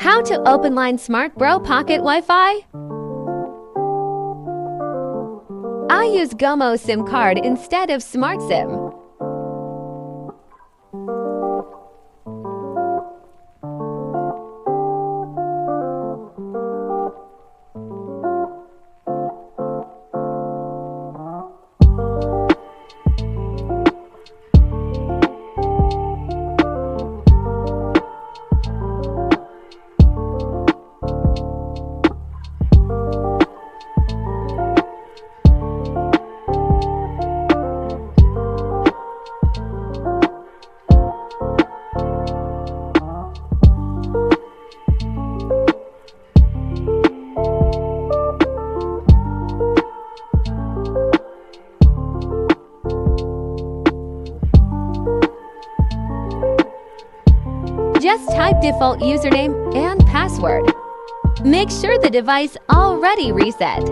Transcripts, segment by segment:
How to Openline Smart Bro Pocket Wi-Fi? I use Gomo SIM card instead of Smart SIM. Just type default username and password. Make sure the device already reset.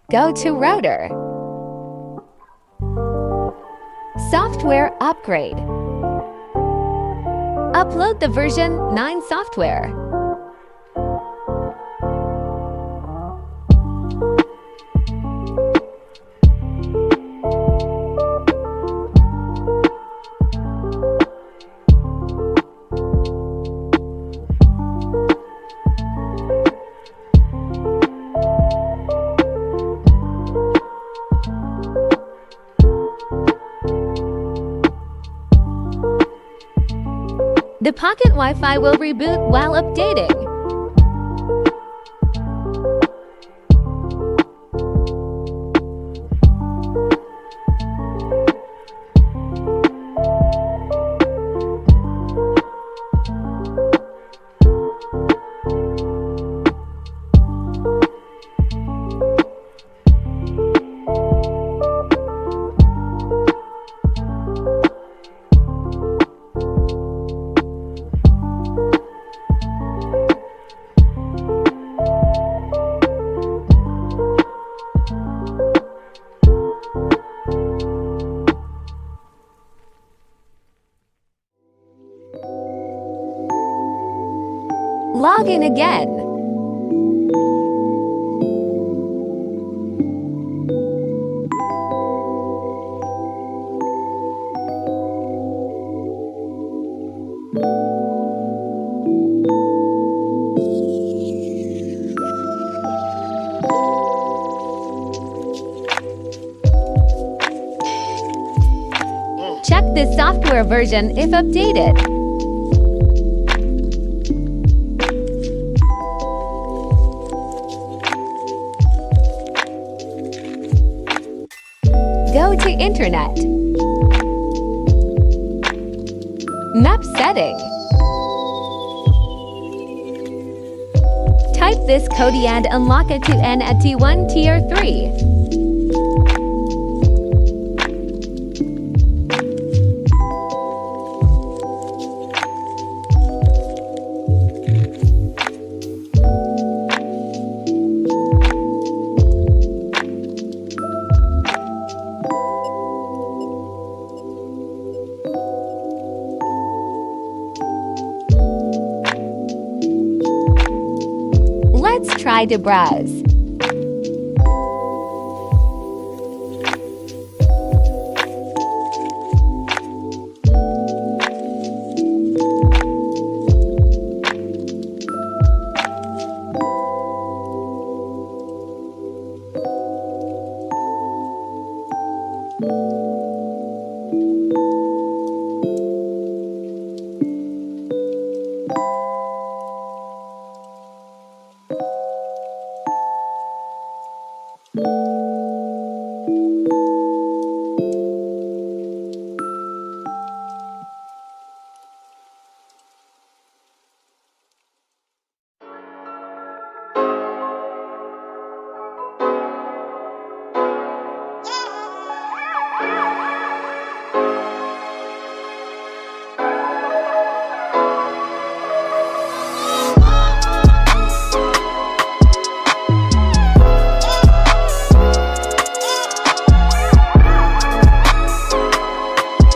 Go to Router. Software upgrade. Upload the version 9 software. The Pocket Wi-Fi will reboot while updating. Log in again. Check the software version if updated. Go to Internet. Map setting. Type this code and unlock it to N at T1 Tier 3. try to browse. You